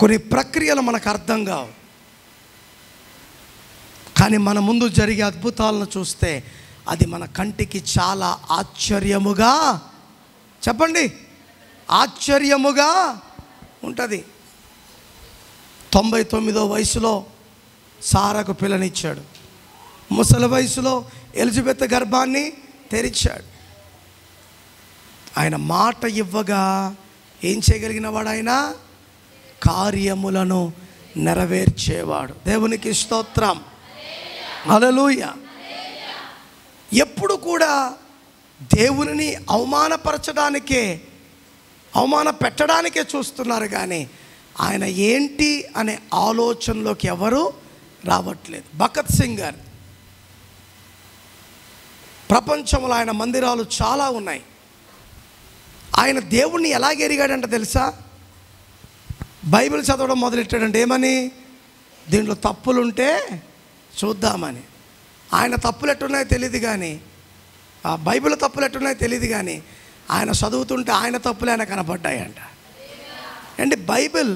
కొన్ని ప్రక్రియలు మనకు అర్థం కావు, కానీ మన ముందు జరిగే అద్భుతాలను చూస్తే అది మన కంటికి చాలా ఆశ్చర్యముగా, చెప్పండి, ఆశ్చర్యముగా ఉంటుంది. 99వ వయసులో సారాకు పిల్లనిచ్చాడు. ముసలి వయసులో ఎలిజబెత్ గర్భాన్ని తెరిచాడు. ఆయన మాట ఇవ్వగా ఏం చేయగలిగిన వాడు? ఆయన కార్యములను నెరవేర్చేవాడు. దేవునికి స్తోత్రం, హల్లెలూయా. ఎప్పుడు కూడా దేవునిని అవమాన పెట్టడానికే చూస్తున్నారు, కానీ ఆయన ఏంటి అనే ఆలోచనలోకి ఎవరు రావట్లేదు. భగత్ సింగ్ గారు, ప్రపంచంలో ఆయన మందిరాలు చాలా ఉన్నాయి. ఆయన దేవుణ్ణి ఎలాగ ఎరిగాడంటే తెలుసా? బైబిల్ చదవడం మొదలెట్టాడంటే ఏమని? దీంట్లో తప్పులుంటే చూద్దామని. ఆయన తప్పులు ఎట్టున్నాయో తెలియదు కానీ, ఆ బైబిల్ తప్పులు ఎట్టున్నాయో తెలియదు కానీ, ఆయన చదువుతుంటే ఆయన తప్పులు ఆయన కనపడ్డాయంట. అంటే బైబిల్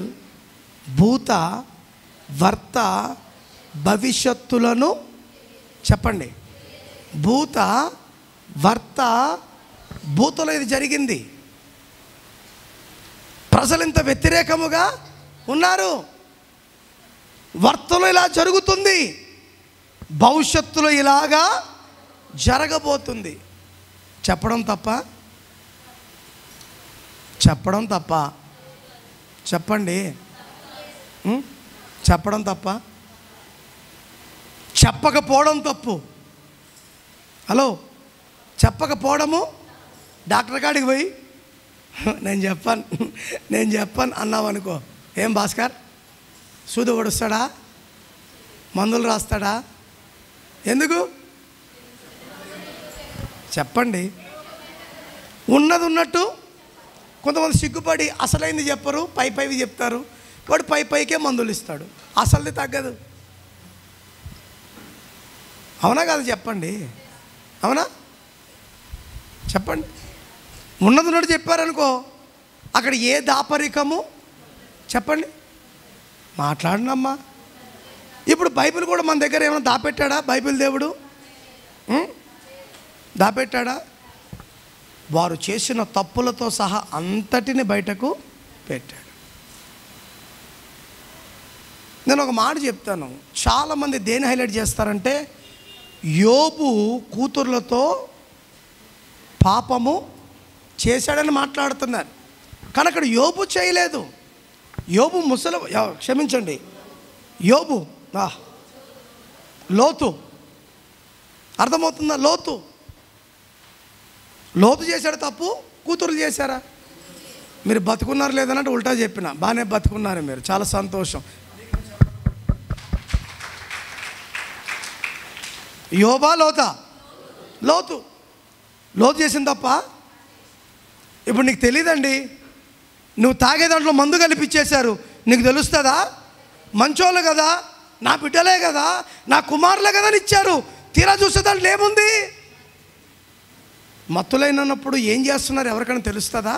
భూత వర్త భవిష్యత్తులను, చెప్పండి, భూత వర్త భూతలో ఇది జరిగింది. ప్రజలు ఇంత వ్యతిరేకముగా ఉన్నారు, వర్తలో ఇలా జరుగుతుంది, భవిష్యత్తులో ఇలాగా జరగబోతుంది. చెప్పడం తప్ప? చెప్పండి, చెప్పడం తప్ప? చెప్పకపోవడం తప్పు. హలో, చెప్పకపోవడము. డాక్టర్ కాడికి పోయి నేను చెప్పాను అన్నావు అనుకో, ఏం భాస్కర్ సూది పొడుస్తాడా, మందులు రాస్తాడా? ఎందుకు? చెప్పండి. ఉన్నది ఉన్నట్టు కొంతమంది సిగ్గుపడి అసలైంది చెప్పరు, పైవి చెప్తారు. వాడు పైకే మందులు ఇస్తాడు, అసలుది తగ్గదు. అవునా కాదు? చెప్పండి, అవునా? చెప్పండి. ఉన్నది ఉన్నట్టు చెప్పారనుకో, అక్కడ ఏ దాపరికము, చెప్పండి, మాట్లాడినమ్మా. ఇప్పుడు బైబిల్ కూడా మన దగ్గర ఏమైనా దాపెట్టాడా? బైబిల్ దేవుడు దాపెట్టాడా? వారు చేసిన తప్పులతో సహా అంతటిని బయటకు పెట్టాడు. నేను ఒక మాట చెప్తాను. చాలామంది దేని హైలైట్ చేస్తారంటే యోబు కూతుర్లతో పాపము చేశాడని మాట్లాడుతున్నారు, కానీ అక్కడ యోబు చేయలేదు. యోబు క్షమించండి, యోబు లోతు, అర్థమవుతుందా? లోతు చేశాడు తప్పు, కూతురు చేశారా? మీరు బతుకున్నారు లేదన్నట్టు ఉల్టా చెప్పిన, బాగానే బతుకున్నారు మీరు, చాలా సంతోషం. యోబా లోతా? లోతు చేసింది తప్ప. ఇప్పుడు నీకు తెలియదండి, నువ్వు తాగే దాంట్లో మందు కలిపిచ్చేశారు, నీకు తెలుస్తుందా? మంచోళ్ళు కదా, నా బిడ్డలే కదా, నా కుమారులే కదా అని ఇచ్చారు, తీరా చూసే దాంట్లో ఏముంది? మత్తులైనప్పుడు ఏం చేస్తున్నారు ఎవరికైనా తెలుస్తుందా?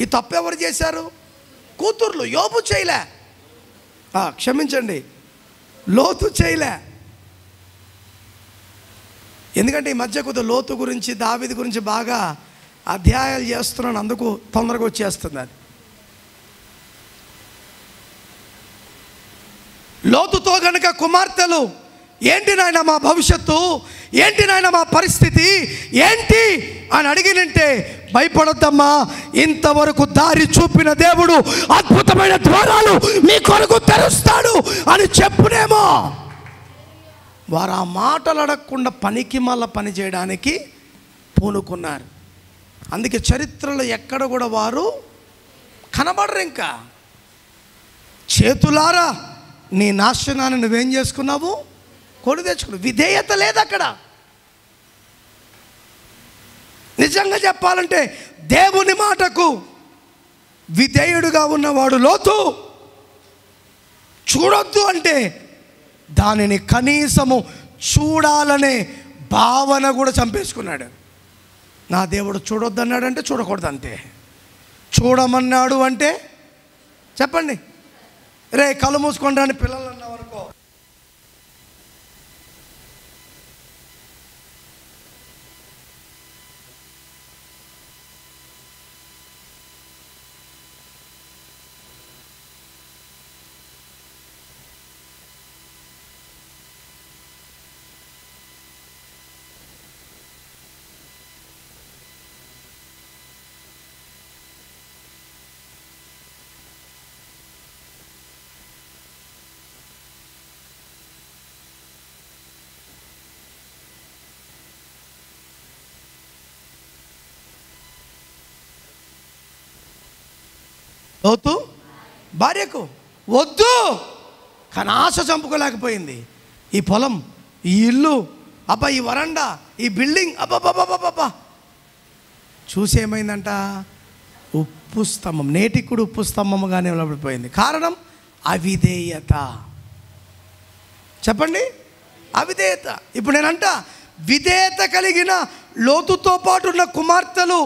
ఈ తప్పు ఎవరు చేశారు? కూతుర్లు. యోబు చేయలే, క్షమించండి, లోతు చేయలే. ఎందుకంటే ఈ మధ్య కొద్దిగా లోతు గురించి, దావీదు గురించి బాగా అధ్యాయాలు చేస్తున్నాను, అందుకు తొందరగా వచ్చేస్తుంది అది. లోతుతో గనుక కుమార్తెలు ఏంటి నాయన మా భవిష్యత్తు, ఏంటి నాయన మా పరిస్థితి ఏంటి అని అడిగినంటే, భయపడొద్దమ్మా, ఇంతవరకు దారి చూపిన దేవుడు అద్భుతమైన ద్వారాలు మీ కొరకు తెరుస్తాడు అని చెప్పునేమో. వారు ఆ మాటలు అడగకుండా పనికి మళ్ళా పని చేయడానికి పూనుకున్నారు. అందుకే చరిత్రలో ఎక్కడ కూడా వారు కనబడరు. ఇంకా చేతులారా నీ నాశనాన్ని నువ్వేం చేసుకున్నావు? కొని తెచ్చుకున్నావు. విధేయత లేదు అక్కడ. నిజంగా చెప్పాలంటే దేవుని మాటకు విధేయుడుగా ఉన్నవాడు లోతు. చూడొద్దు అంటే దానిని కనీసము చూడాలనే భావన కూడా చంపేసుకున్నాడు. నా దేవుడు చూడొద్దు అన్నాడంటే చూడకూడదు అంతే, చూడమన్నాడు అంటే చెప్పండి రే కళ్ళు మూసుకోండి అని పిల్లలు అన్నావు అనుకో, లోతు భార్యకు వద్దు, కానీ ఆశ చంపుకోలేకపోయింది. ఈ పొలం, ఈ ఇల్లు, అబ్బా ఈ వరండా, ఈ బిల్డింగ్, అబ్బాబ్బాబ్బాబ్బా చూసేమైందంట, ఉప్పు స్తంభం, నేటికి కూడా ఉప్పు స్తంభంగానే నిలబడిపోయింది. కారణం అవిధేయత. చెప్పండి, అవిధేయత. ఇప్పుడు నేనంట విధేయత కలిగిన లోతుతో పాటు ఉన్న కుమార్తెలు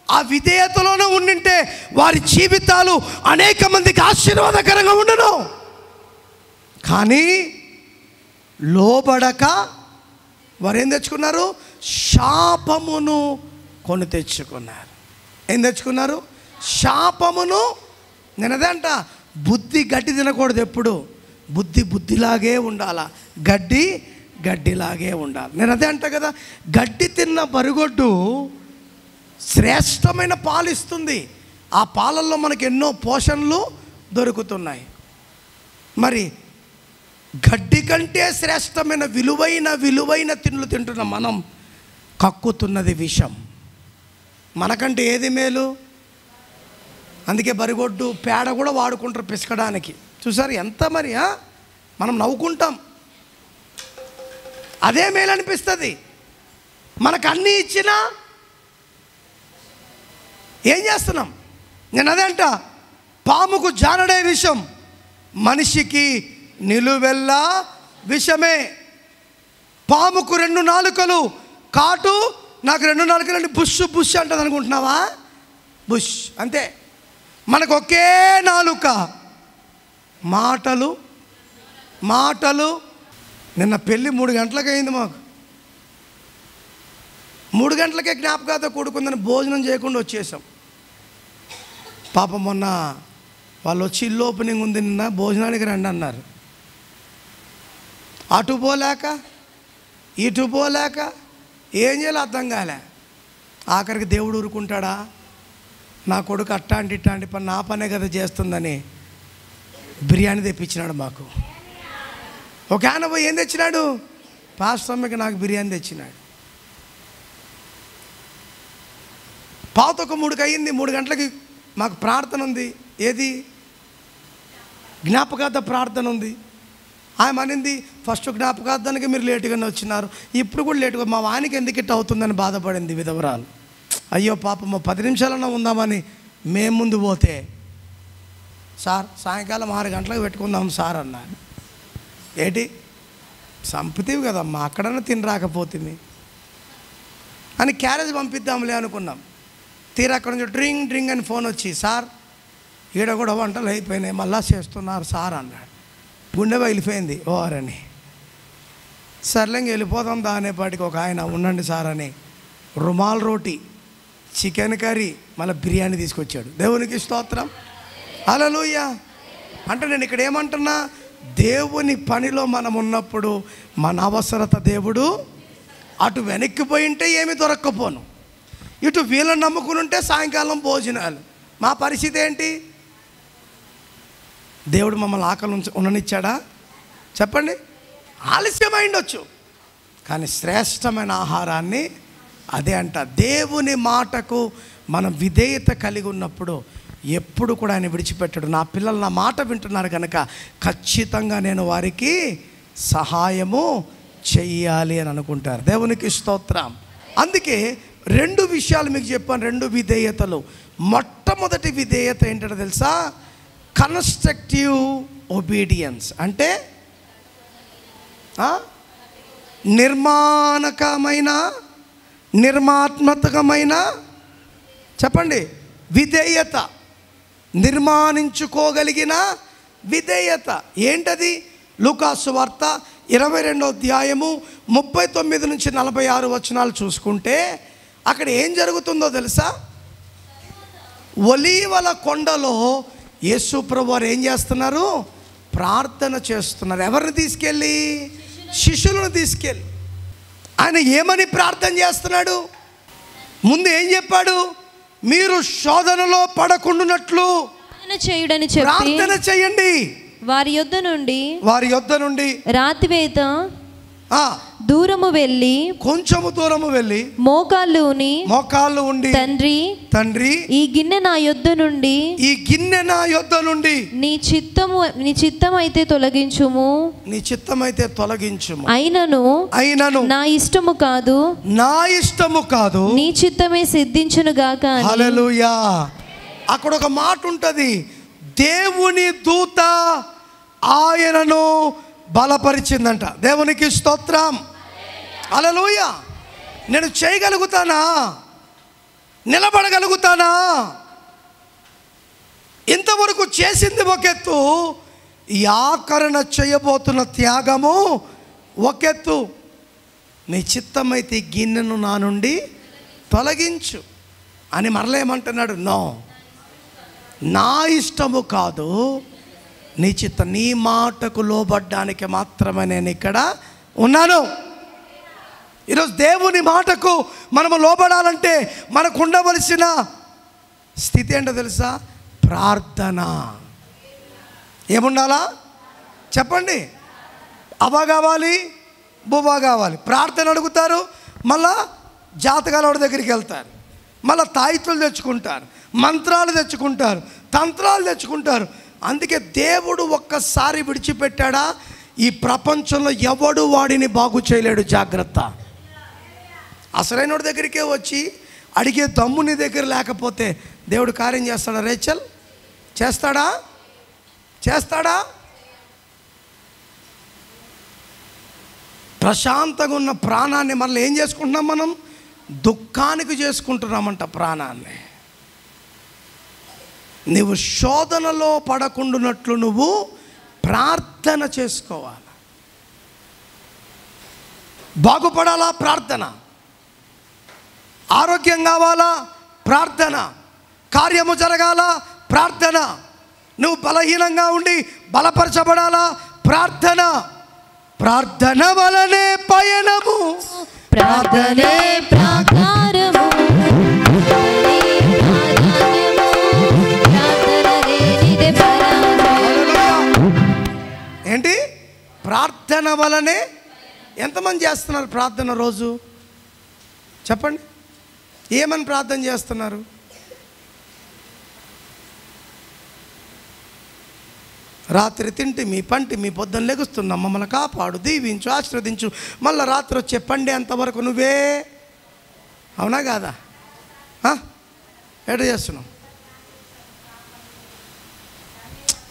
ఆ విధేయతలోనే ఉండింటే వారి జీవితాలు అనేక మందికి ఆశీర్వాదకరంగా ఉండను. కానీ లోబడక వారు ఏం తెచ్చుకున్నారు? శాపమును కొని తెచ్చుకున్నారు. ఏం తెచ్చుకున్నారు? శాపమును. నేను అదే అంట, బుద్ధి గడ్డి తినకూడదు. ఎప్పుడు బుద్ధిలాగే ఉండాలా, గడ్డిలాగే ఉండాలి. నేను అదే అంట కదా, గడ్డి తిన్న బరుగొడ్డు శ్రేష్టమైన పాలు ఇస్తుంది. ఆ పాలల్లో మనకు ఎన్నో పోషణలు దొరుకుతున్నాయి. మరి గడ్డి కంటే శ్రేష్టమైన విలువైన తిండ్లు తింటున్న మనం కక్కుతున్నది విషం. మనకంటే ఏది మేలు? అందుకే బరిగొడ్డు పేడ కూడా వాడుకుంటారు పిసకడానికి. చూసారు ఎంత మరి? మనం నవ్వుకుంటాం, అదే మేలు అనిపిస్తుంది. మనకు అన్నీ ఇచ్చినా ఏం చేస్తున్నాం? నేను అదే అంట, పాముకు జానడే విషం, మనిషికి నిలువెల్లా విషమే. పాముకు 2 నాలుకలు, కాటు నాకు 2 నాలుకలు, బుష్ అంటది అనుకుంటున్నావా? బుష్ అంతే. మనకు ఒకే నాలుక, మాటలు. నిన్న పెళ్ళి 3 గంటలకు అయింది. మాకు 3 గంటలకే జ్ఞాపకాలతో కూడుకుందని భోజనం చేయకుండా వచ్చేసాం. పాపం మొన్న వాళ్ళు వచ్చి ఇల్లు ఓపెనింగ్ ఉంది, నిన్న భోజనానికి రండి అన్నారు. అటు పోలేక ఇటు పోలేక ఏం చేయాలో అర్థం కాలే. ఆఖరికి దేవుడు ఊరుకుంటాడా? నా కొడుకు అట్టాంటి పని నా పనే కదా చేస్తుందని బిర్యానీ తెప్పించినాడు మాకు. ఒక ఆయన పోయి ఏం తెచ్చినాడు? పాస్టర్ అమ్మకి నాకు బిర్యానీ తెచ్చినాడు. పావుతొక్క 3కి అయ్యింది. 3 గంటలకి మాకు ప్రార్థన ఉంది. ఏది? జ్ఞాపకార్థ ప్రార్థన ఉంది. ఆమె అనింది, ఫస్ట్ జ్ఞాపకార్థానికి మీరు లేటుగానే వచ్చినారు, ఇప్పుడు కూడా లేటుగా, మా వానికి ఎందుకు ఇట్ట అవుతుందని బాధపడింది విధవరాలు. అయ్యో పాపమ్మ, 10 నిమిషాలన్నా ఉందామని మేము ముందు పోతే, సార్ సాయంకాలం 6 గంటలకు పెట్టుకుందాం సార్ అన్నారు. ఏంటి సంపుతీవి కదమ్మా, అక్కడన్నా తిని రాకపోతుంది అని క్యారేజ్ పంపిద్దాంలే అనుకున్నాం. తీరా అక్కడ నుంచి డ్రింగ్ అని ఫోన్ వచ్చి, సార్ ఈడ కూడా వంటలు అయిపోయినాయి, మళ్ళా చేస్తున్నారు సార్ అన్నాడు. గుండె బయలిపోయింది ఓరని. సర్లే వెళ్ళిపోదాం దానేపాటికి ఒక ఆయన ఉండండి సార్ అని రుమాల్ రోటీ, చికెన్ కర్రీ, మళ్ళీ బిర్యానీ తీసుకొచ్చాడు. దేవునికి స్తోత్రం, హల్లెలూయా. అంటే నేను ఇక్కడ ఏమంటున్నా, దేవుని పనిలో మనం ఉన్నప్పుడు మన అవసరత దేవుడు అటు వెనక్కిపోయి ఉంటే ఏమి దొరక్కపోను, ఇటు వీళ్ళని నమ్ముకుని ఉంటే సాయంకాలం భోజనాలు. మా పరిస్థితి ఏంటి? దేవుడు మమ్మల్ని ఆకలి ఉండనిచ్చాడా? చెప్పండి. ఆలస్యమైండొచ్చు, కానీ శ్రేష్టమైన ఆహారాన్ని అదే అంట. దేవుని మాటకు మనం విధేయత కలిగి ఉన్నప్పుడు ఎప్పుడు కూడా ఆయన విడిచిపెట్టడు. నా పిల్లలు నా మాట వింటున్నారు కనుక ఖచ్చితంగా నేను వారికి సహాయము చెయ్యాలి అని అనుకుంటారు. దేవునికి స్తోత్రం. అందుకే 2 విషయాలు మీకు చెప్పాను, 2 విధేయతలు. మొట్టమొదటి విధేయత ఏంటంటే తెలుసా? Constructive obedience. అంటే నిర్మాణాత్మకమైన చెప్పండి విధేయత, నిర్మాణించుకోగలిగిన విధేయత. ఏంటది? లూకాసు వార్త 22వ అధ్యాయము 39 నుంచి 46 వచనాలు చూసుకుంటే అక్కడ ఏం జరుగుతుందో తెలుసా? ఒలీవల కొండలో యేసు ప్రభువారు ఏం చేస్తున్నారు? ప్రార్థన చేస్తున్నారు. ఎవరిని తీసుకెళ్ళి? శిష్యులను తీసుకెళ్ళి. ఆయన ఏమని ప్రార్థన చేస్తున్నాడు? ముందు ఏం చెప్పాడు? మీరు శోధనలో పడకుండానట్లు ప్రార్థన చేయండి. వారి యొద్ద నుండి రాతివేత దూరము వెళ్ళి, కొంచెము దూరము వెళ్ళి మోకాళ్ళు ఉండి తండ్రి ఈ గిన్నె నా యొద్ద నుండి నీ చిత్తము అయితే తొలగించుము, అయినను నా ఇష్టము కాదు నీ చిత్తమే సిద్ధించును గాక. హల్లెలూయా. అక్కడ ఒక మాట ఉంటది, దేవుని దూత ఆయనను బలపరిచిందంట. దేవునికి స్తోత్రం. హల్లెలూయా. నేను చేయగలుగుతానా? నిలబడగలుగుతానా? ఇంతవరకు చేసింది ఒక ఎత్తు, ఈ ఆకరణ చేయబోతున్న త్యాగము ఒక ఎత్తు. నీ చిత్తమైతే ఈ గిన్నెను నా నుండి తొలగించు అని మరలేమంటున్నాడు. నో, నా ఇష్టము కాదు నీ చిత్తం, నీ మాటకు లోబడ్డానికి మాత్రమే నేను ఇక్కడ ఉన్నాను. ఈరోజు దేవుని మాటకు మనము లోబడాలంటే మనకు ఉండవలసిన స్థితి ఏంటో తెలుసా? ప్రార్థన. ఏముండాలా చెప్పండి? అవ్వ కావాలి, బువ్వ కావాలి. ప్రార్థన అడుగుతారు, మళ్ళా జాతకాల దగ్గరికి వెళ్తారు, మళ్ళీ తాయితులు తెచ్చుకుంటారు, మంత్రాలు తెచ్చుకుంటారు, తంత్రాలు తెచ్చుకుంటారు. అందుకే దేవుడు ఒక్కసారి విడిచిపెట్టాడా, ఈ ప్రపంచంలో ఎవడు వాడిని బాగు చేయలేడు. జాగ్రత్త. అసలైన దగ్గరికే వచ్చి అడిగే దమ్ము నీ దగ్గర లేకపోతే దేవుడు కార్యం చేస్తాడా? రేచల్ చేస్తాడా? ప్రశాంతంగా ఉన్న ప్రాణాన్ని మళ్ళీ ఏం చేసుకుంటున్నాం? మనం దుఃఖానికి చేసుకుంటున్నామంట ప్రాణాన్ని. నువ్వు శోధనలో పడకుండానట్లు నువ్వు ప్రార్థన చేసుకోవాలి. బాగుపడాలా? ప్రార్థన. ఆరోగ్యం కావాలా? ప్రార్థన. కార్యము జరగాల? ప్రార్థన. నువ్వు బలహీనంగా ఉండి బలపరచబడాలా? ప్రార్థన. ప్రార్థన వలనే పయనము, ప్రార్థనే ప్రాకారము. ఏంటి? ప్రార్థన వలనే. ఎంతమంది చేస్తున్నారు ప్రార్థన రోజు? చెప్పండి. ఏమని ప్రార్థన చేస్తున్నారు? రాత్రి తింటి మీ పంటి మీ పొద్దున్న లెగుస్తున్నాం, మమ్మల్ని కాపాడు, దీవించు, ఆశీర్వదించు. మళ్ళీ రాత్రి వచ్చే పండే అంతవరకు నువ్వే. అవునా కాదా? ఎట చేస్తున్నావు?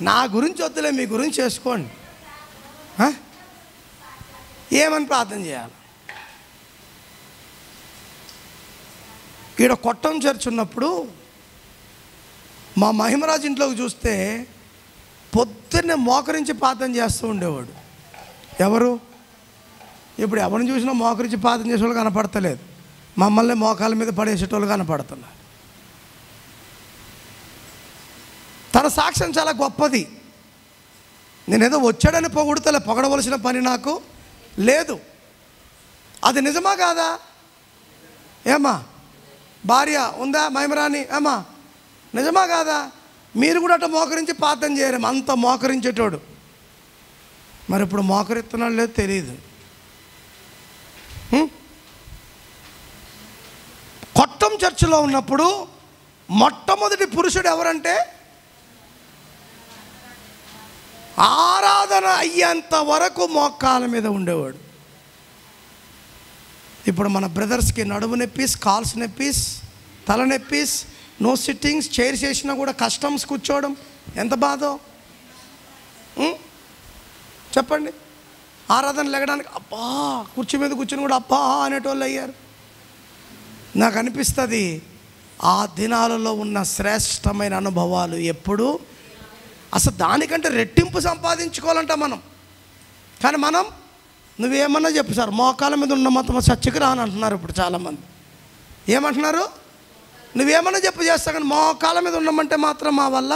నా గురించి వద్దులే, మీ గురించి చేసుకోండి. ఏమని ప్రార్థన చేయాలి? ఈడ కొట్టం చర్చ్ ఉన్నప్పుడు మా మహిమరాజు ఇంట్లోకి చూస్తే పొద్దున్నే మోకరించి ప్రార్థన చేస్తూ ఉండేవాడు. ఎవరు? ఇప్పుడు ఎవరిని చూసినా మోకరించి ప్రార్థన చేసేవాళ్ళు కనపడతలేదు, మమ్మల్ని మోకాల మీద పడేసేటోళ్ళు కనపడుతున్నారు. తన సాక్ష్యం చాలా గొప్పది. నేనేదో వచ్చాడని పొగుడుతలే, పొగడవలసిన పని నాకు లేదు. అది నిజమా కాదా? ఏమ్మా భార్య ఉందా మహిమరాణి? ఏమ్మా నిజమా కాదా? మీరు కూడా అట్లా మోకరించి ప్రార్థన చేయరేమో, అంత మోకరించేటోడు. మరి ఇప్పుడు మోకరిస్తున్నాడు లేదు తెలియదు. కొట్టం చర్చిలో ఉన్నప్పుడు మొట్టమొదటి పురుషుడు ఎవరంటే, ఆరాధన అయ్యేంత వరకు మోకాల మీద ఉండేవాడు. ఇప్పుడు మన బ్రదర్స్కి నడుము నొప్పీస్, కాల్స్ నొప్పీస్, తల నొప్పీస్, నో సిట్టింగ్స్, చైర్స్ వేసినా కూడా కస్టమ్స్ కూర్చోవడం ఎంత బాధో చెప్పండి. ఆరాధన లెగడానికి అబ్బా, కుర్చీ మీద కూర్చొని కూడా అబ్బా అనేటోళ్ళు అయ్యారు. నాకు అనిపిస్తుంది ఆ దినాలలో ఉన్న శ్రేష్టమైన అనుభవాలు ఎప్పుడు అసలు దానికంటే రెట్టింపు సంపాదించుకోవాలంట మనం. కానీ మనం నువ్వేమన్నా చెప్పు సార్, మోకాల మీద ఉన్న మొత్తం చర్చకి రాని అంటున్నారు ఇప్పుడు చాలామంది. ఏమంటున్నారు? నువ్వేమన్నా చెప్పు చేస్తా, కానీ మోకాల మీద ఉండమంటే మాత్రం మా వల్ల.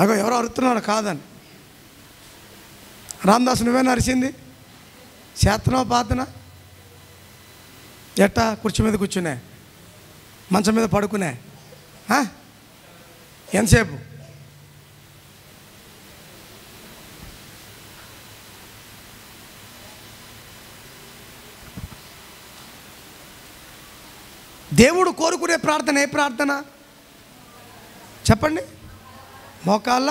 అగో ఎవరో అరుతున్నారు కాదని. రామదాస్ నువ్వేనా అరిచింది? చేతనో పాతనా? ఎట్టా? కుర్చీ మీద కూర్చునే, మంచం మీద పడుకునే, ఎంతసేపు? దేవుడు కోరుకునే ప్రార్థన ఏ ప్రార్థన చెప్పండి? మోకాళ్ళ.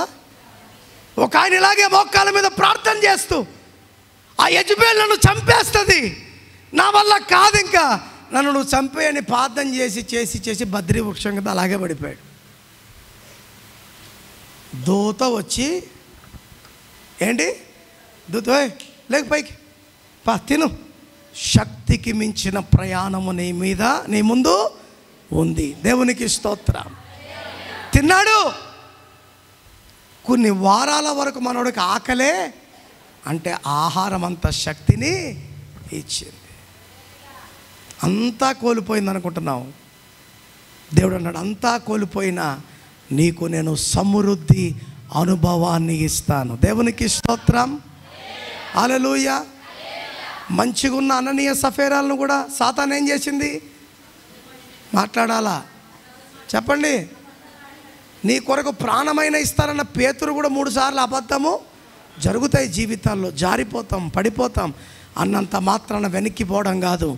ఒక ఆయన ఇలాగే మోకాళ్ళ మీద ప్రార్థన చేస్తూ, ఆ యెజబెల్ నన్ను చంపేస్తుంది, నా వల్ల కాదు, ఇంకా నన్ను నువ్వు చంపేయని ప్రార్థన చేసి చేసి చేసి బద్రీ వృక్షం కదా అలాగే పడిపోయాడు. దూత వచ్చి, ఏంటి దూత, లేక పైకి పా తిను, శక్తికి మించిన ప్రయాణము నీ మీద నీ ముందు ఉంది. దేవునికి స్తోత్రం. తిన్నాడు. కొన్ని వారాల వరకు మనోడికి ఆకలే, అంటే ఆహారం అంత శక్తిని ఇచ్చింది. అంతా కోల్పోయింది అనుకుంటున్నావు. దేవుడు అన్నాడు, అంతా కోల్పోయినా నీకు నేను సమృద్ధి అనుభవాన్ని ఇస్తాను. దేవునికి స్తోత్రం. హల్లెలూయా. మంచిగా ఉన్న అననీయ సఫేరాలను కూడా సాతాను ఏం చేసింది? మాట్లాడాలా చెప్పండి? నీ కొరకు ప్రాణమైన ఇస్తారన్న పేతురు కూడా 3 సార్లు అబద్ధము జరుగుతాయి జీవితాల్లో. జారిపోతాం, పడిపోతాం. అన్నంత మాత్రాన వెనక్కిపోవడం కాదు,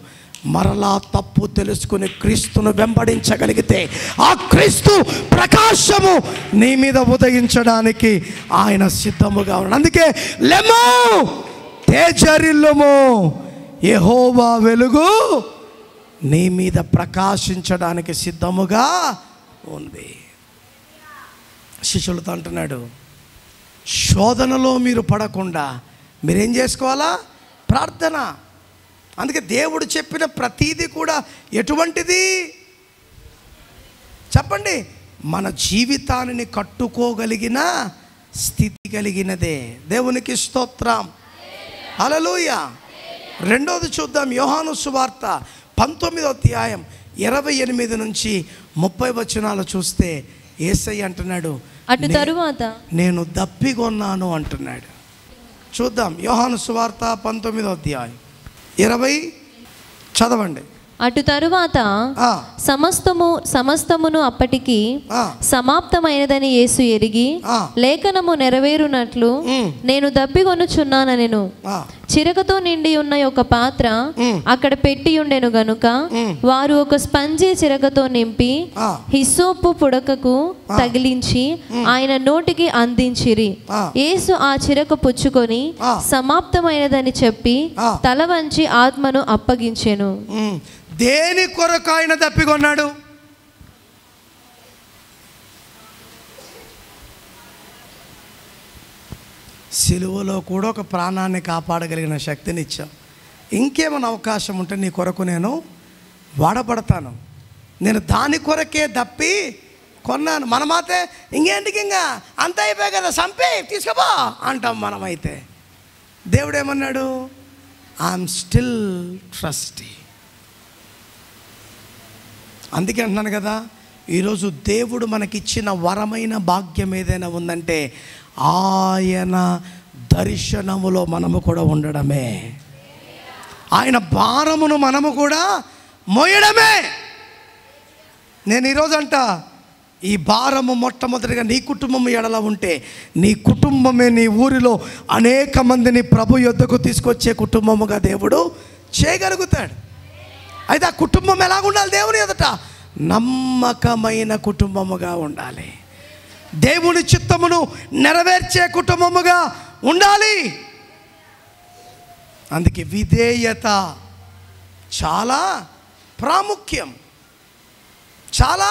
మరలా తప్పు తెలుసుకుని క్రీస్తును వెంబడించగలిగితే ఆ క్రీస్తు ప్రకాశము నీ మీద ఉదయించడానికి ఆయన సిద్ధముగా ఉన్నాడు. అందుకే లెమ్మో తేజరిల్లుము, యెహోవా వెలుగు నీ మీద ప్రకాశించడానికి సిద్ధముగా ఉంది. శిష్యులతో అంటున్నాడు, శోధనలో మీరు పడకుండా మీరేం చేసుకోవాలా? ప్రార్థన. అందుకే దేవుడు చెప్పిన ప్రతీది కూడా ఎటువంటిది చెప్పండి? మన జీవితాన్ని కట్టుకోగలిగిన స్థితి కలిగినదే. దేవునికి స్తోత్రం. హల్లెలూయా. రెండోది చూద్దాం. యోహాను సువార్త 19వ అధ్యాయం 28 నుంచి 30 వచనాలు చూస్తే యేసయ్య అంటున్నాడు, అటు తరువాత నేను దప్పిగొన్నాను అంటున్నాడు. చూద్దాం. యోహాను సువార్త 19వ అధ్యాయం 20 చదవండి. అటు తరువాత సమస్తమును అప్పటికి సమాప్తమైనదని యేసు ఎరిగి లేఖనము నెరవేరునట్లు నేను దప్పిగొనుచున్నానెను. చిరకతో నిండి ఉన్న ఒక పాత్ర అక్కడ పెట్టి ఉండెను గనుక వారు ఒక స్పంజి చిరకతో నింపి హిస్సోపు పుడకకు తగిలించి ఆయన నోటికి అందించిరి. యేసు ఆ చిరక పుచ్చుకొని సమాప్తమైనదని చెప్పి తల వంచి ఆత్మను అప్పగించెను. దేని కొరకు ఆయన దప్పికొన్నాడు? సిలువలో కూడా ఒక ప్రాణాన్ని కాపాడగలిగిన శక్తిని ఇచ్చావు. ఇంకేమైనా అవకాశం ఉంటే నీ కొరకు నేను వాడబడతాను. నేను దాని కొరకే దప్పి కొన్నాను. మనమైతే ఇంకేంటికి, ఇంకా అంత అయిపోయాయి కదా, చంపి తీసుకోబో అంటాం మనమైతే. దేవుడు ఏమన్నాడు? I'm still trustee. అందుకే అంటున్నాను కదా, ఈరోజు దేవుడు మనకిచ్చిన వరమైన భాగ్యం ఏదైనా ఉందంటే ఆయన దర్శనములో మనము కూడా ఉండడమే, ఆయన భారమును మనము కూడా మోయడమే. నేను ఈరోజు అంట, ఈ భారము మొట్టమొదటిగా నీ కుటుంబం ఎడల ఉంటే, నీ కుటుంబమే నీ ఊరిలో అనేక మందిని ప్రభు యొద్దకు తీసుకొచ్చే కుటుంబముగా దేవుడు చేయగలుగుతాడు. అయితే ఆ కుటుంబం ఎలాగ ఉండాలి? దేవుని ఎదుట నమ్మకమైన కుటుంబముగా ఉండాలి. దేవుని చిత్తమును నెరవేర్చే కుటుంబముగా ఉండాలి. అందుకే విధేయత చాలా ప్రాముఖ్యం, చాలా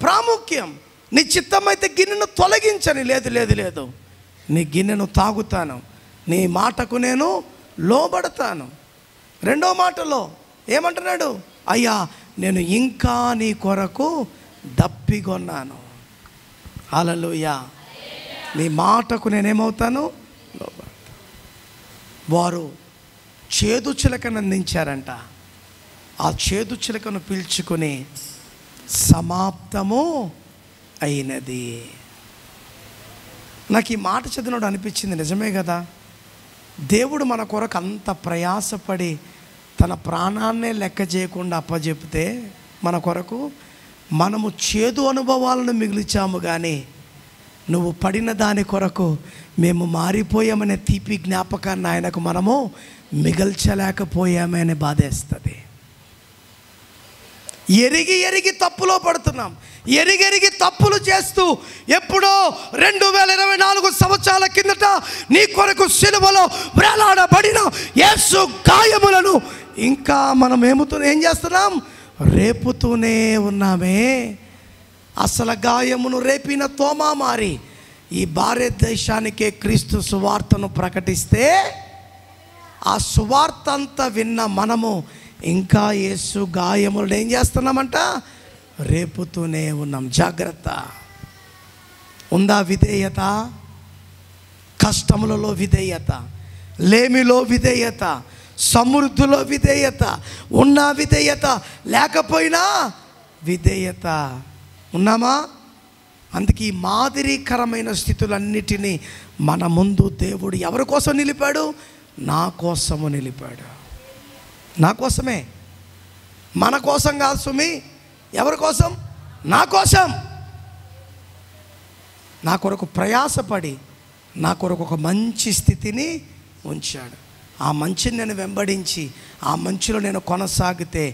ప్రాముఖ్యం. నీ చిత్తమైతే గిన్నెను తొలగించని, లేదు లేదు లేదు, నీ గిన్నెను తాగుతాను, నీ మాటకు నేను లోబడతాను. రెండో మాటలో ఏమంటున్నాడు? అయ్యా నేను ఇంకా నీ కొరకు దప్పికొన్నాను. హల్లెలూయా. నీ మాటకు నేనేమవుతాను? వారు చేదు చిలకను అందించారంట. ఆ చేదు చిలకను పీల్చుకొని సమాప్తము అయినది. నాకు ఈ మాట చదివినప్పుడు అనిపించింది, నిజమే కదా, దేవుడు మన కొరకు అంత ప్రయాసపడి తన ప్రాణాన్నే లెక్క చేయకుండా అప్పచెప్తే మన కొరకు మనము చేదు అనుభవాలను మిగిల్చాము, కానీ నువ్వు పడిన దాని కొరకు మేము మారిపోయామనే తీపి జ్ఞాపకాన్ని ఆయనకు మనము మిగల్చలేకపోయామని బాధేస్తుంది. ఎరిగి ఎరిగి తప్పులో పడుతున్నాం. ఎరిగెరిగి తప్పులు చేస్తూ ఎప్పుడో 2024 సంవత్సరాల కిందట నీ కొరకు సిలువలో వేలాడబడిన యేసు గాయములను ఇంకా మనం ఏం చేస్తున్నాం? రేపుతూనే ఉన్నామే. అసలు గాయమును రేపిన తోమా మారి ఈ భారతదేశానికే క్రీస్తు సువార్తను ప్రకటిస్తే ఆ సువార్త అంతా విన్న మనము ఇంకా యేసు గాయములను ఏం చేస్తున్నామంట? రేపుతూనే ఉన్నాం. జాగ్రత్త. ఉందా విధేయత? కష్టములలో విధేయత, లేమిలో విధేయత, సమృద్ధిలో విధేయత, ఉన్న విధేయత, లేకపోయినా విధేయత. ఉన్నామా? అందుకే ఈ మాదిరికరమైన స్థితులన్నిటినీ మన ముందు దేవుడు ఎవరి కోసం నిలిపాడు? నా కోసము నిలిపాడు. నా కోసమే, మన కోసం కాదు సుమి. ఎవరి కోసం? నా కోసం. నా కొరకు ప్రయాసపడి నా కొరకు ఒక మంచి స్థితిని ఉంచాడు. ఆ మంచిని నేను వెంబడించి ఆ మంచిలో నేను కొనసాగితే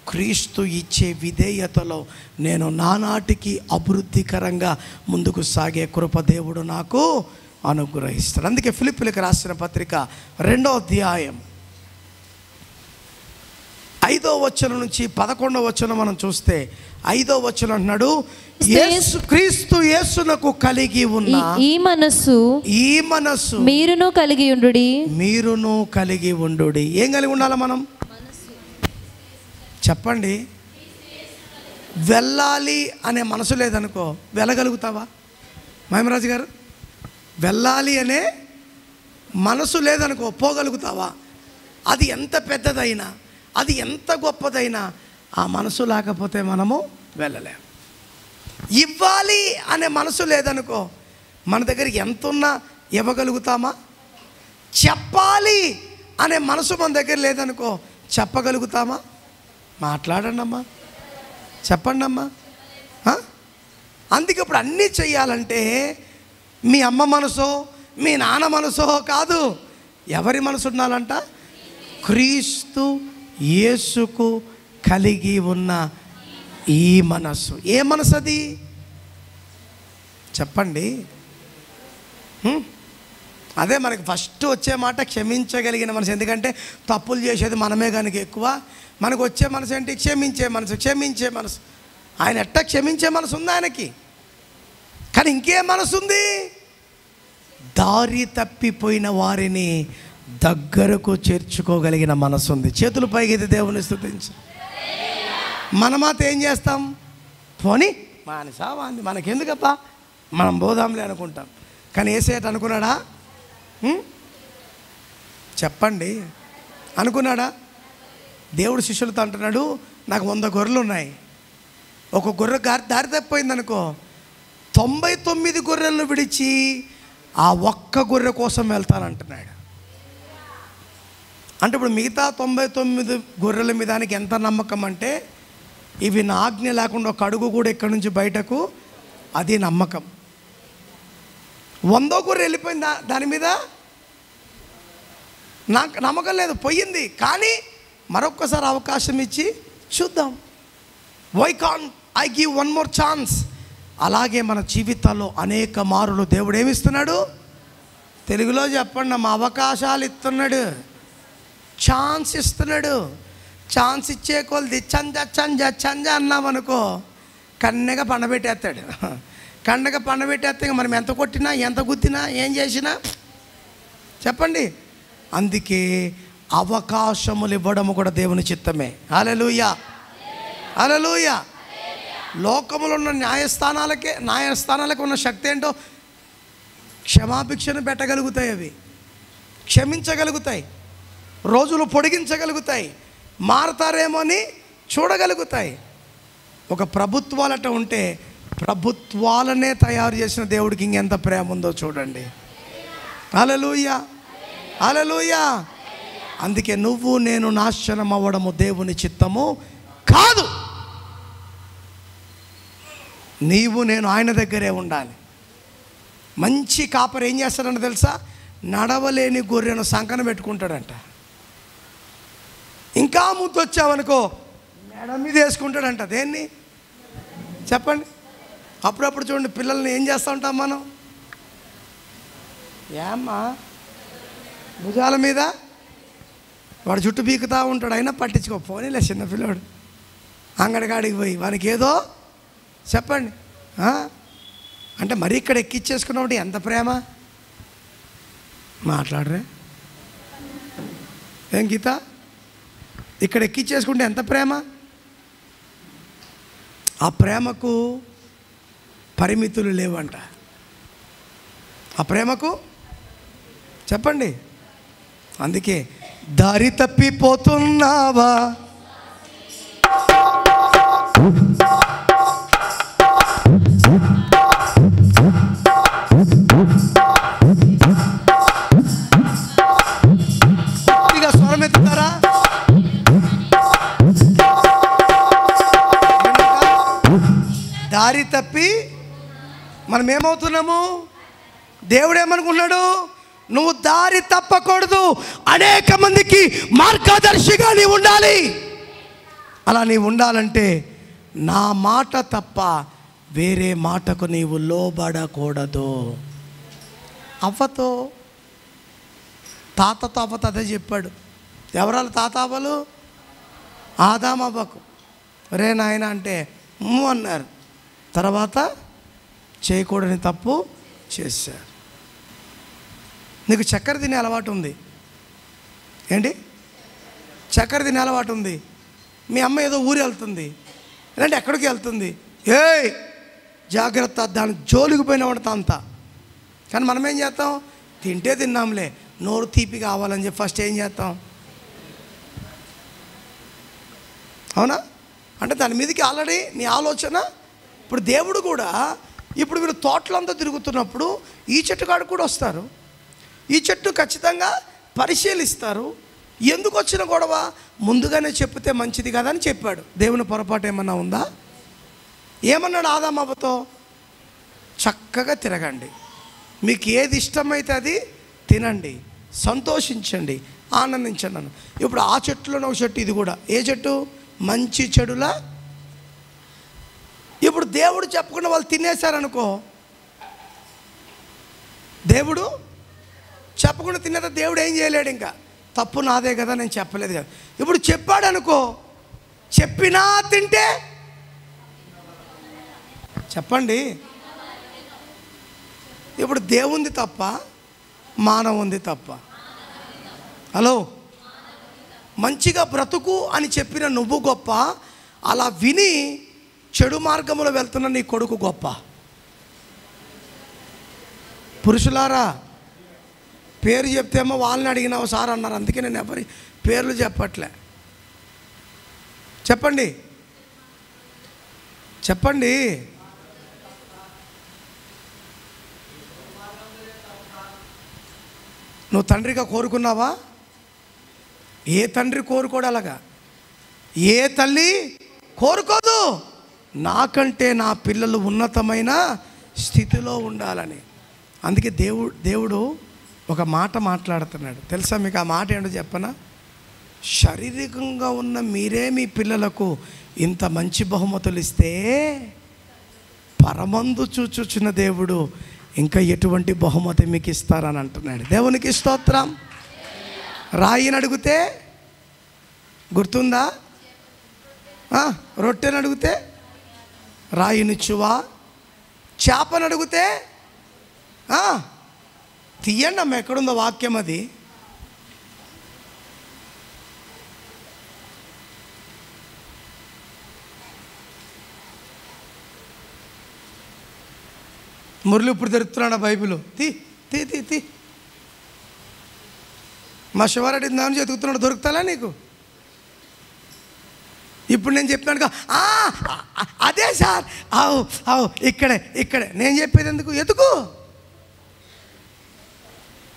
క్రీస్తు ఇచ్చే విధేయతలో నేను నానాటికి అభివృద్ధికరంగా ముందుకు సాగే కృప దేవుడు నాకు అనుగ్రహిస్తాడు. అందుకే ఫిలిప్పీయులకు రాసిన పత్రిక 2వ అధ్యాయం 5వ వచనం నుంచి 11వ వచనం మనం చూస్తే 5వ వచనం అంటున్నాడు, క్రీస్తు యేసునకు కలిగి ఉన్న ఈ మనస్సు మీరును కలిగి ఉండుడి. ఏం కలిగి ఉండాలి మనం? చెప్పండి. వెళ్ళాలి అనే మనసు లేదనుకో, వెళ్ళగలుగుతావా మహిమరాజు గారు? వెళ్ళాలి అనే మనసు లేదనుకో, పోగలుగుతావా? అది ఎంత పెద్దదైనా, అది ఎంత గొప్పదైనా ఆ మనసు లేకపోతే మనము వెళ్ళలేం. ఇవ్వాలి అనే మనసు లేదనుకో, మన దగ్గర ఎంత ఉన్నా ఇవ్వగలుగుతామా? చెప్పాలి అనే మనసు మన దగ్గర లేదనుకో, చెప్పగలుగుతామా? మాట్లాడండి అమ్మా, చెప్పండి అమ్మా. అందుకే ఇప్పుడు అన్నీ చెయ్యాలంటే మీ అమ్మ మనసో మీ నాన్న మనసో కాదు, ఎవరి మనసు ఉండాలంట? క్రీస్తు యేసుకు కలిగి ఉన్న ఈ మనస్సు. ఏ మనసు అది? చెప్పండి. అదే మనకి ఫస్ట్ వచ్చే మాట క్షమించగలిగిన మనసు. ఎందుకంటే తప్పులు చేసేది మనమే కనుక ఎక్కువ. మనకు వచ్చే మనసు ఏంటి? క్షమించే మనసు. ఆయన ఎట్టా క్షమించే మనసు ఉంది ఆయనకి. కానీ ఇంకే మనసు ఉంది? దారి తప్పిపోయిన వారిని దగ్గరకు చేర్చుకోగలిగిన మనసు ఉంది. చేతులు పైకి దేవుని స్తుతించు. మనమాత ఏం చేస్తాం? పోనీ మానసావాంది, మనకెందుకబ్బా, మనం బోధాంలే అనుకుంటాం. కానీ ఏసేట అనుకున్నాడా? చెప్పండి, అనుకున్నాడా? దేవుడు శిష్యులతో అంటున్నాడు, నాకు 100 గొర్రెలు ఉన్నాయి, ఒక గొర్రె దారి తప్పిపోయింది అనుకో, 99 గొర్రెలను విడిచి ఆ ఒక్క గొర్రె కోసం వెళ్తానంటున్నాడు. అంటే ఇప్పుడు మిగతా 99 గొర్రెల మీద దానికి ఎంత నమ్మకం అంటే, ఇవి నా ఆజ్ఞ లేకుండా ఒక అడుగు కూడా ఇక్కడి నుంచి బయటకు, అది నమ్మకం. 100వ గొర్రె వెళ్ళిపోయిందా? దాని మీద నాకు నమ్మకం లేదు, పోయింది. కానీ మరొక్కసారి అవకాశం ఇచ్చి చూద్దాం. Why can't I give one more chance? అలాగే మన జీవితాల్లో అనేక మారులు దేవుడు ఏమిస్తున్నాడు? తెలుగులో చెప్పండి, మా అవకాశాలు ఇస్తున్నాడు, ఛాన్స్ ఇస్తున్నాడు. ఛాన్స్ ఇచ్చే కొలది చంజ అన్నామనుకో, కన్నెగా పండబెట్టేస్తాడు. కన్నెగా పండబెట్టేస్తే మనం ఎంత కొట్టినా ఎంత గుద్దినా ఏం చేసినా చెప్పండి. అందుకే అవకాశములు ఇవ్వడము కూడా దేవుని చిత్తమే. హల్లెలూయా, హల్లెలూయా. లోకములో ఉన్న న్యాయస్థానాలకు ఉన్న శక్తి ఏంటో, క్షమాభిక్షను పెట్టగలుగుతాయి, అవి క్షమించగలుగుతాయి, రోజులు పొడిగించగలుగుతాయి, మారతారేమో అని చూడగలుగుతాయి. ఒక ప్రభుత్వాలట ఉంటే ప్రభుత్వాలనే తయారు చేసిన దేవుడికి ఇంకెంత ప్రేమ ఉందో చూడండి. హల్లెలూయా, హల్లెలూయా. అందుకే నువ్వు నేను నాశనం అవ్వడము దేవుని చిత్తము కాదు. నీవు నేను ఆయన దగ్గరే ఉండాలి. మంచి కాపరి ఏం చేస్తాడంట తెలుసా? నడవలేని గొర్రెను సంకన పెట్టుకుంటాడంట. ఇంకా ముందు వచ్చావనుకో మేడ మీద వేసుకుంటాడంట. దేన్ని చెప్పండి? అప్పుడప్పుడు చూడండి, పిల్లల్ని ఏం చేస్తూ ఉంటాం మనం? ఏమ్మా భుజాల మీద వాడు జుట్టు బీకుతూ ఉంటాడు, అయినా పట్టించుకో. పోనీలే చిన్నపిల్లాడు, అంగడికాడికి పోయి వానికి ఏదో చెప్పండి. అంటే మరి ఇక్కడ ఎక్కిచ్చేసుకున్నప్పుడు ఎంత ప్రేమ మాట్లాడరే? ఏం గీత, ఇక్కడ ఎక్కిచ్చేసుకుంటే ఎంత ప్రేమ? ఆ ప్రేమకు పరిమితులు లేవంట. ఆ ప్రేమకు చెప్పండి. అందుకే దారి తప్పిపోతున్నావా, స్వరం ఎత్తుతారా? దారి తప్పి మనం ఏమవుతున్నాము? దేవుడు ఏమనుకున్నాడు? నువ్వు దారి తప్పకూడదు, అనేక మందికి మార్గదర్శిగా నీవు ఉండాలి. అలా నీవు ఉండాలంటే నా మాట తప్ప వేరే మాటకు నీవు లోబడకూడదు. అవ్వతో తాతతో అవ్వతో అదే చెప్పాడు. ఎవరాలు తాత అవ్వలు? ఆదాము అవ్వకు రే నాయన అంటే అన్నారు. తర్వాత చేయకూడని తప్పు చేశారు. నీకు చక్కెర తినే అలవాటు ఉంది. ఏంటి? చక్కెర తినే అలవాటు ఉంది. మీ అమ్మ ఏదో ఊరు వెళ్తుంది, లేదంటే ఎక్కడికి వెళ్తుంది, ఏయ్ జాగ్రత్త, దాని జోలికి పోయిన వాడు అంతా. కానీ మనం ఏం చేస్తాం? తింటే తిన్నాంలే, నోరు తీపి కావాలని చెప్పి ఫస్ట్ ఏం చేస్తాం? అవునా? అంటే దాని మీదకి ఆల్రెడీ నీ ఆలోచన. ఇప్పుడు దేవుడు కూడా ఇప్పుడు మీరు తోటలంతా తిరుగుతున్నప్పుడు ఈ చెట్టు కాడు కూడా వస్తారు. ఈ చెట్టు ఖచ్చితంగా పరిశీలిస్తారు. ఎందుకు వచ్చిన గొడవ ముందుగానే చెప్తే మంచిది కదా అని చెప్పాడు. దేవుని పొరపాటు ఏమన్నా ఉందా? ఏమన్నాడు ఆదాము అవ్వతో? చక్కగా తిరగండి, మీకు ఏది ఇష్టమైతే అది తినండి, సంతోషించండి, ఆనందించండి అన్న. ఇప్పుడు ఆ చెట్టులోనే ఒక చెట్టు, ఇది కూడా ఏ చెట్టు? మంచి చెడులా. ఇప్పుడు దేవుడు చెప్పకుండా వాళ్ళు తినేశారనుకో, దేవుడు చెప్పకుండా తినేదా దేవుడు ఏం చేయలేడు. ఇంకా తప్పు నాదే కదా, నేను చెప్పలేదు కదా. ఇప్పుడు చెప్పాడు అనుకో, చెప్పినా తింటే చెప్పండి. ఇప్పుడు దేవుంది తప్ప మానవుంది తప్ప? హలో, మంచిగా బ్రతుకు అని చెప్పిన నువ్వు గొప్ప, అలా విని చెడు మార్గంలో వెళ్తున్న నీ కొడుకు గొప్ప. పురుషులారా, పేరు చెప్తేమో వాళ్ళని అడిగినావు సార్ అన్నారు, అందుకే నేను ఎవరి పేర్లు చెప్పట్లే. చెప్పండి చెప్పండి. నువ్వు తండ్రిగా కోరుకున్నావా? ఏ తండ్రి కోరుకోడు అలాగా? ఏ తల్లి కోరుకోదు? నాకంటే నా పిల్లలు ఉన్నతమైన స్థితిలో ఉండాలని. అందుకే దేవుడు ఒక మాట మాట్లాడుతున్నాడు తెలుసా మీకు? ఆ మాట ఏంటో చెప్పనా? శారీరకంగా ఉన్న మీరే మీ పిల్లలకు ఇంత మంచి బహుమతులు ఇస్తే పరమందు చూచుచున్న దేవుడు ఇంకా ఎటువంటి బహుమతి మీకు ఇస్తారని అంటున్నాడు. దేవునికి స్తోత్రం. రాయిని అడిగితే గుర్తుందా? రొట్టెని అడిగితే రాయినిచ్చువా? చేపను అడిగితే తీయండి అమ్మ, ఎక్కడుందో వాక్యం అది. మురళి ఇప్పుడు తెరుతున్నాడు బైబిల్. తీ తీ తీ తీ మా శివారెడ్డి దాని వెతుకుతున్నాడు, దొరుకుతాలా నీకు? ఇప్పుడు నేను చెప్పినాడుగా అదే సార్, అవు అవు ఇక్కడే నేను చెప్పేది ఎందుకు ఎతుకు.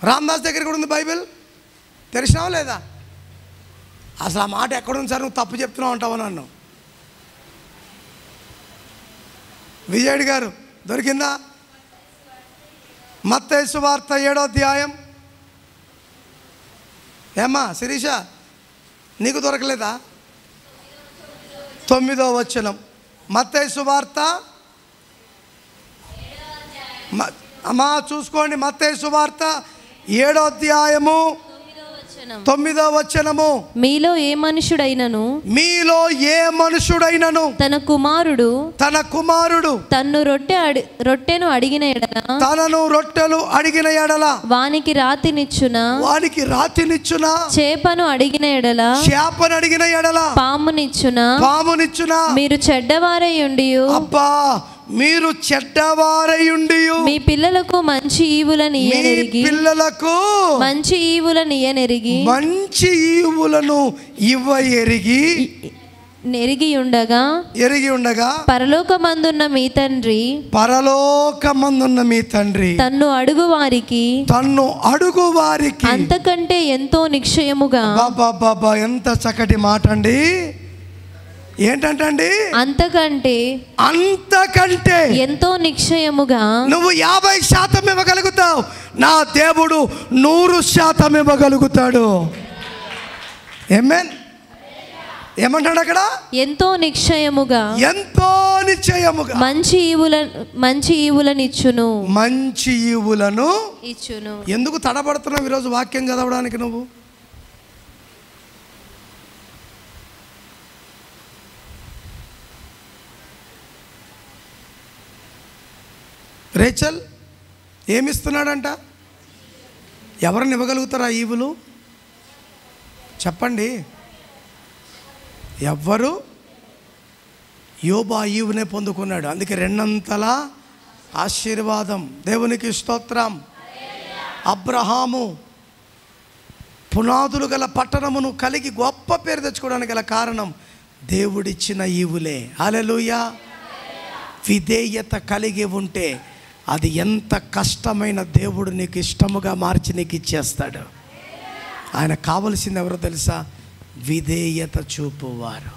రామ్దాస్ దగ్గర కూడా ఉంది బైబిల్, తెరిచినావా లేదా? అసలు ఆ మాట ఎక్కడుంది సార్, నువ్వు తప్పు చెప్తున్నావు అంటావు నన్ను. విజయుడు గారు దొరికిందా? మత్తయి సువార్త 7వ అధ్యాయం. ఏమ్మా శిరీష, నీకు దొరకలేదా? 9వ వచనం మత్తయి సువార్త. అమ్మా చూసుకోండి, మత్తయి సువార్త 7వ అధ్యాయము 9వ వచనము. మీలో ఏ మనుషుడైనను తన కుమారుడు తన్ను రొట్టెను అడిగిన ఎడల వానికి రాతినిచ్చునా చేపను అడిగిన ఎడల పామునిచ్చునా మీరు చెడ్డవారై ఉండి మీ పిల్లలకు మంచి ఈవులను ఎరిగి ఉండగా పరలోకమందున్న మీ తండ్రి తన్ను అడుగు వారికి అంతకంటే ఎంతో నిశ్చయముగా. ఎంత చక్కటి మాట అండి. ఏంటంటే అంతకంటే ఎంతో నిశ్చయముగా నువ్వు 50% ఇవ్వగలుగుతావు, నా దేవుడు 100% ఇవ్వగలుగుతాడు. ఆమేన్. ఏమంటాడు అక్కడ? ఎంతో నిశ్చయముగా మంచి ఈవులను ఇచ్చును. ఎందుకు తడబడుతున్నావు ఈరోజు వాక్యం చదవడానికి? నువ్వు రేచల్ ఏమిస్తున్నాడంట? ఎవరిని ఇవ్వగలుగుతారా ఈవులు? చెప్పండి. ఎవ్వరు? యోబు ఆ ఈవునే పొందుకున్నాడు. అందుకే 2 ఆశీర్వాదం. దేవునికి స్తోత్రం. అబ్రహాము పునాదులు గల పట్టణమును కలిగి గొప్ప పేరు తెచ్చుకోవడానికి గల కారణం దేవుడిచ్చిన ఈవులే. హల్లెలూయా. విధేయత కలిగి ఉంటే అది ఎంత కష్టమైన దేవుడు నీకు ఇష్టముగా మార్చి నీకు ఇచ్చేస్తాడు. ఆయన కావలసింది ఎవరో తెలుసా? విధేయత చూపువారు.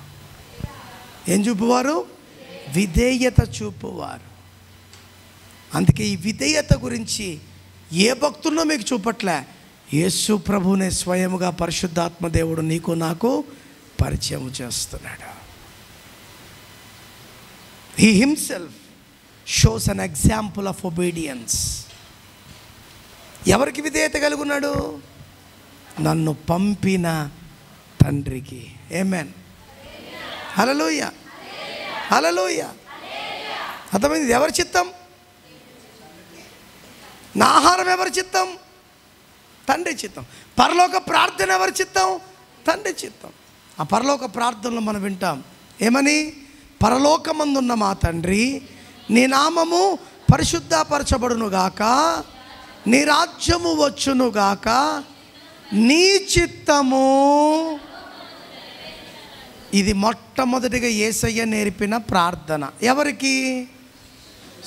ఏం చూపువారు? విధేయత చూపువారు. అందుకే ఈ విధేయత గురించి ఏ భక్తుల్లో మీకు చూపట్లే, యేసు ప్రభువునే స్వయముగా పరిశుద్ధాత్మ దేవుడు నీకు నాకు పరిచయం చేస్తున్నాడు. He himself shows an example of obedience. ఎవరికి విధేయత కలిగి ఉన్నాడు? నన్ను పంపిన తండ్రికి. ఆమేన్. హల్లెలూయా, హల్లెలూయా. అర్థమైంది? ఎవరి చిత్తం? నా ఆహారం ఎవరి చిత్తం? తండ్రి చిత్తం. పరలోక ప్రార్థన ఎవరి చిత్తం? తండ్రి చిత్తం. ఆ పరలోక ప్రార్థనలో మనం వింటాం ఏమని? పరలోకమందున్న మా తండ్రి, నీ నామము పరిశుద్ధపరచబడునుగాక, నీ రాజ్యము వచ్చునుగాక, నీ చిత్తము. ఇది మొట్టమొదటిగా యేసయ్య నేర్పిన ప్రార్థన. ఎవరికి?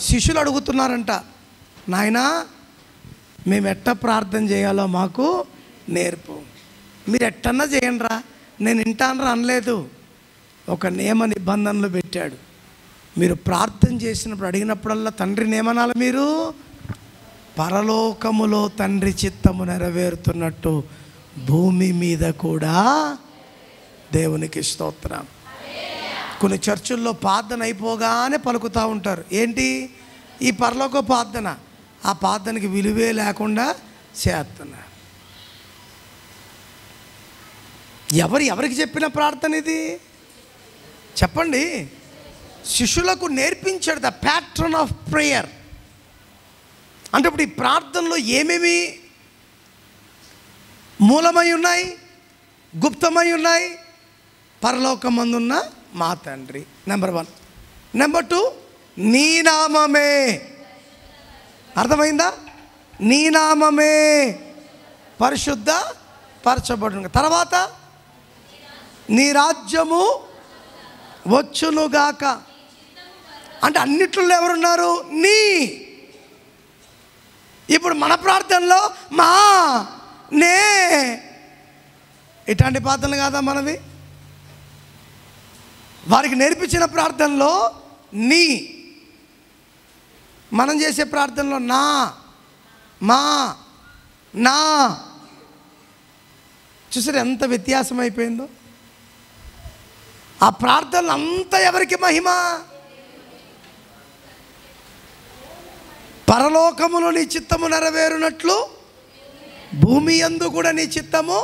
శిష్యులు అడుగుతున్నారంట, నాయనా మేము ఎట్ట ప్రార్థన చేయాలో మాకు నేర్పు. మీరు ఎట్టన్నా చేయండి రా, నేను వింటానరా అనలేదు. ఒక నియమ నిబంధనలు పెట్టాడు. మీరు ప్రార్థన చేసినప్పుడు అడిగినప్పుడల్లా తండ్రిని ఏమనాలి? మీరు పరలోకములో తండ్రి చిత్తము నెరవేరుతున్నట్టు భూమి మీద కూడా దేవునికి స్తోత్రం. కొన్ని చర్చుల్లో ప్రార్థన అయిపోగానే పలుకుతూ ఉంటారు. ఏంటి? ఈ పరలోక ప్రార్థన. ఆ ప్రార్థనకి విలువే లేకుండా చేస్తున్నారు. ఎవరికి చెప్పిన ప్రార్థన ఇది? చెప్పండి. శిష్యులకు నేర్పించాడు ద ప్యాట్రన్ ఆఫ్ ప్రేయర్. అంటే ఇప్పుడు ఈ ప్రార్థనలో ఏమేమి మూలమై ఉన్నాయి, గుప్తమై ఉన్నాయి? పరలోకమందున్న మా తండ్రి నెంబర్ 1. నెంబర్ 2, నీ నామమే అర్థమైందా? నీ నామమే పరిశుద్ధ పరచబడును. తర్వాత నీ రాజ్యము వచ్చునుగాక. అంటే అన్నిట్లో ఎవరున్నారు? నీ. ఇప్పుడు మన ప్రార్థనలో మా, నే, ఇట్లాంటి ప్రార్థనలు కాదా మనవి? వారికి నేర్పించిన ప్రార్థనలో నీ, మనం చేసే ప్రార్థనలో నా, మా, నా. చూసారు ఎంత వ్యత్యాసం అయిపోయిందో? ఆ ప్రార్థనలు అంతా ఎవరికి మహిమ? పరలోకములో నీ చిత్తము నెరవేరునట్లు భూమి యందు కూడా నీ చిత్తము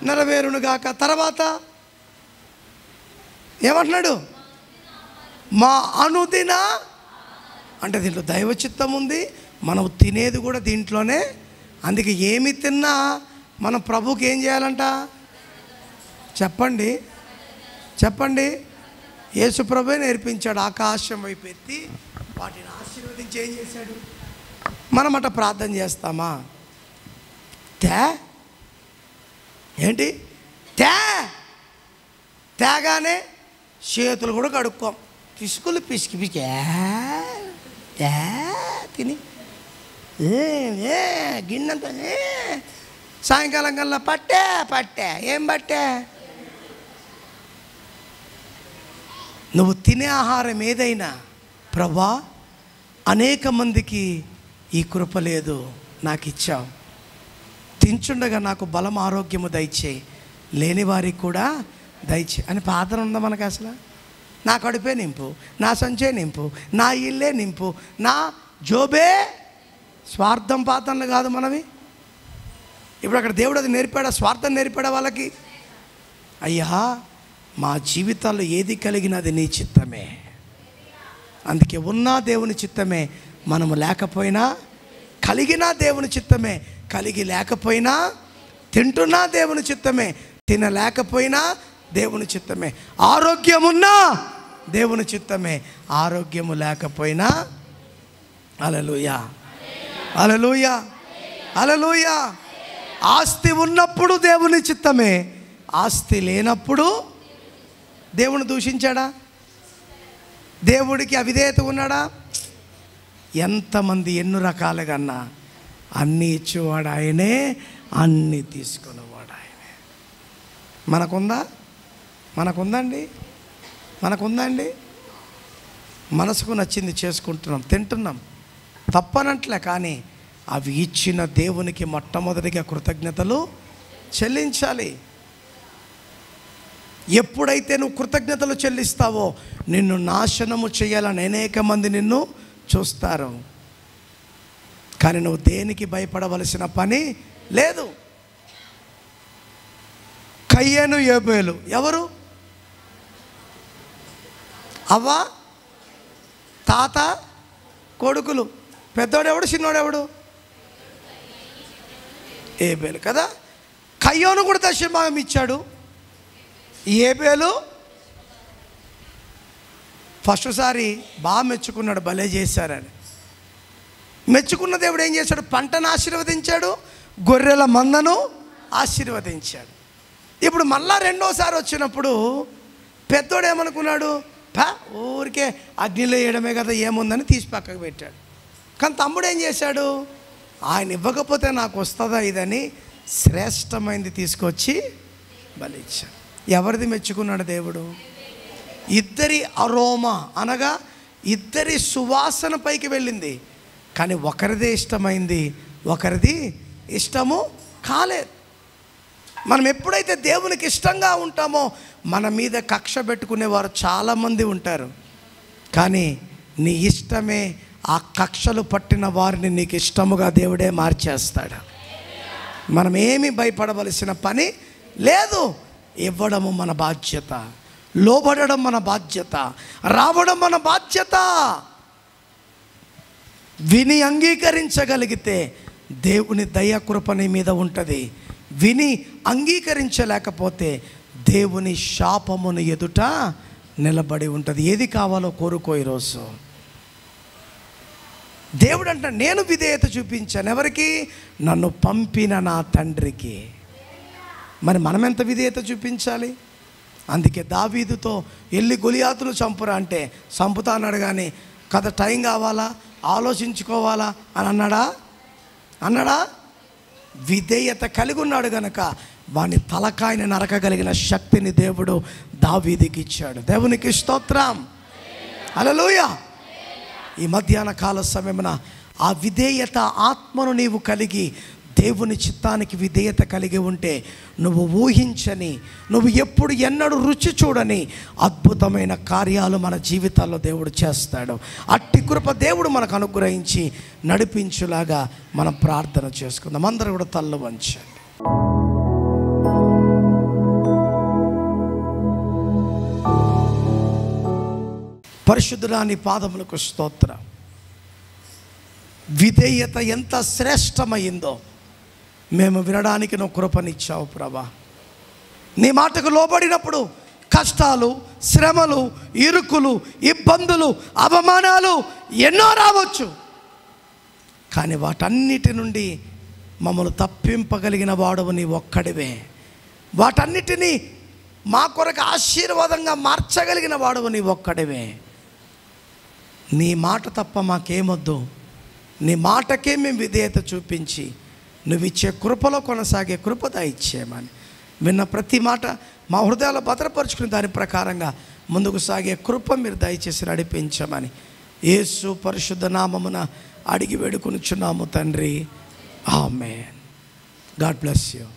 నెరవేరునుగాక. తర్వాత ఏమంటున్నాడు? మా అనుదిన, అంటే దీంట్లో దైవ చిత్తం ఉంది, మనం తినేది కూడా దీంట్లోనే. అందుకే ఏమి తిన్నా మనం ప్రభుకి ఏం చేయాలంట? చెప్పండి చెప్పండి. యేసు ప్రభువే నేర్పించాడు. ఆకాశం వైపు ఎత్తి వాటిని ఆశీర్వదించి ఏం చేశాడు? మనం అట్లా ప్రార్థన చేస్తామా? ఏంటి తేగానే చేతులు కూడా కడుక్కోం, పిసుకులు పిసికి పిసికి తిని గిన్నెంత సాయంకాలం కల్లా పట్టే ఏం పట్టే? నువ్వు తినే ఆహారం ఏదైనా, ప్రభా అనేక మందికి ఈ కృప లేదు, నాకు ఇచ్చావు, తించుండగా నాకు బలం ఆరోగ్యము దయచేయి, లేని వారికి కూడా దయచేయి అని ప్రార్థన ఉందా మనకు? అసలు నా కడుపే నింపు, నా సంచే నింపు, నా ఇల్లే నింపు, నా జోబే. స్వార్థం ప్రార్థనలు కాదు మనవి. ఇప్పుడు అక్కడ దేవుడు అది నేర్పాడా? స్వార్థం నేర్పాడా వాళ్ళకి? అయ్యా మా జీవితాల్లో ఏది కలిగినది నీ చిత్తమే. అందుకే ఉన్నా దేవుని చిత్తమే, మనము లేకపోయినా కలిగినా దేవుని చిత్తమే, కలిగి లేకపోయినా తింటున్నా దేవుని చిత్తమే, తినలేకపోయినా దేవుని చిత్తమే. ఆరోగ్యమున్నా దేవుని చిత్తమే, ఆరోగ్యము లేకపోయినా. హల్లెలూయా హల్లెలూయా హల్లెలూయా. ఆస్తి ఉన్నప్పుడు దేవుని చిత్తమే, ఆస్తి లేనప్పుడు దేవుని దూషించాడా? దేవుడికి అవిధేయత ఉన్నాడా? ఎంతమంది ఎన్ని రకాలుగా అన్నా అన్నీ ఇచ్చేవాడు ఆయనే, అన్నీ తీసుకునేవాడు ఆయనే. మనకుందా? మనకుందండి. మనసుకు నచ్చింది చేసుకుంటున్నాం, తింటున్నాం, తప్పనట్లే. కానీ అవి ఇచ్చిన దేవునికి మొట్టమొదటిగా కృతజ్ఞతలు చెల్లించాలి. ఎప్పుడైతే నువ్వు కృతజ్ఞతలు చెల్లిస్తావో నిన్ను నాశనము చేయాలని అనేక మంది నిన్ను చూస్తారు. కానీ నువ్వు దేనికి భయపడవలసిన పని లేదు. కయ్యను యోబేలు ఎవరు? అవ్వ తాత కొడుకులు. పెద్దోడెవడు, చిన్నోడెవడు? ఏబేలు కదా. కయ్యోను కూడా దశభాగం ఇచ్చాడు. ఏబేలు ఫస్ట్ సారి బాగా మెచ్చుకున్నాడు, భలే చేశారని. మెచ్చుకున్న దేవుడు ఏం చేశాడు? పంటను ఆశీర్వదించాడు, గొర్రెల మందను ఆశీర్వదించాడు. ఇప్పుడు మళ్ళా రెండోసారి వచ్చినప్పుడు పెద్దోడు ఏమనుకున్నాడు? ఊరికే అగ్నిలో వేయడమే కదా, ఏముందని తీసి పక్కకు పెట్టాడు. కానీ తమ్ముడు ఏం చేశాడు? ఆయన ఇవ్వకపోతే నాకు వస్తుందా ఇదని శ్రేష్టమైనది తీసుకొచ్చి బలిచ్చాడు. ఎవరిది మెచ్చుకున్నాడు దేవుడు? ఇద్దరి అరోమా అనగా ఇద్దరి సువాసన పైకి వెళ్ళింది. కానీ ఒకరిదే ఇష్టమైంది, ఒకరిది ఇష్టము కాలేదు. మనం ఎప్పుడైతే దేవునికి ఇష్టంగా ఉంటామో మన మీద కక్ష పెట్టుకునేవారు చాలామంది ఉంటారు. కానీ నీ ఇష్టమే ఆ కక్షలు పట్టిన వారిని నీకు ఇష్టముగా దేవుడే మార్చేస్తాడు. మనం ఏమీ భయపడవలసిన పని లేదు. ఇవ్వడము మన బాధ్యత, లోబడడం మన బాధ్యత, రావడం మన బాధ్యత. విని అంగీకరించగలిగితే దేవుని దయ కృప నీ మీద ఉంటుంది. విని అంగీకరించలేకపోతే దేవుని శాపమును ఎదుట నిలబడి ఉంటుంది. ఏది కావాలో కోరుకో ఈరోజు. దేవుడు అంట నేను విధేయత చూపించాను ఎవరికి? నన్ను పంపిన నా తండ్రికి. మరి మనం ఎంత విధేయత చూపించాలి? అందుకే దావీదుతో వెళ్ళి గొలియాతును చంపురా అంటే చంపుతా అన్నాడు, కానీ కథ టైం కావాలా, ఆలోచించుకోవాలా అని అన్నాడా? విధేయత కలిగి ఉన్నాడు కనుక వాని తలకాయని నరకగలిగిన శక్తిని దేవుడు దావీదుకి ఇచ్చాడు. దేవునికి స్తోత్రం, హల్లెలూయా. ఈ మధ్యాహ్న కాల సమయమున ఆ విధేయత ఆత్మను నీవు కలిగి దేవుని చిత్తానికి విధేయత కలిగి ఉంటే నువ్వు ఊహించని, నువ్వు ఎప్పుడు ఎన్నడూ రుచి చూడని అద్భుతమైన కార్యాలు మన జీవితాల్లో దేవుడు చేస్తాడు. అట్టి కృప దేవుడు మనకు అనుగ్రహించి నడిపించులాగా మనం ప్రార్థన చేసుకుందాం. అందరూ కూడా తల్లు వంచండి. పరిశుద్ధుడా నీ పాదములకు స్తోత్రం. విధేయత ఎంత శ్రేష్టమైందో మేము వినడానికి నువ్వు కృపనిచ్చావు ప్రభా. నీ మాటకు లోబడినప్పుడు కష్టాలు, శ్రమలు, ఇరుకులు, ఇబ్బందులు, అవమానాలు ఎన్నో రావచ్చు, కానీ వాటన్నిటి నుండి మమ్మల్ని తప్పింపగలిగిన వాడవు నీ ఒక్కడివే. వాటన్నిటినీ మా కొరకు ఆశీర్వాదంగా మార్చగలిగిన వాడవు నీ ఒక్కడివే. నీ మాట తప్ప మాకేమొద్దు. నీ మాటకే మేము విధేయత చూపించి నువ్వు ఇచ్చే కృపలో కొనసాగే కృప దయచేయమని విన్న ప్రతి మాట మా హృదయాల్లో భద్రపరుచుకుని దాని ప్రకారంగా ముందుకు సాగే కృప మీరు దయచేసి నడిపించమని యేసు పరిశుద్ధ నామమున అడిగి వేడుకొనుచున్నాము తండ్రి, ఆమేన్. God bless you.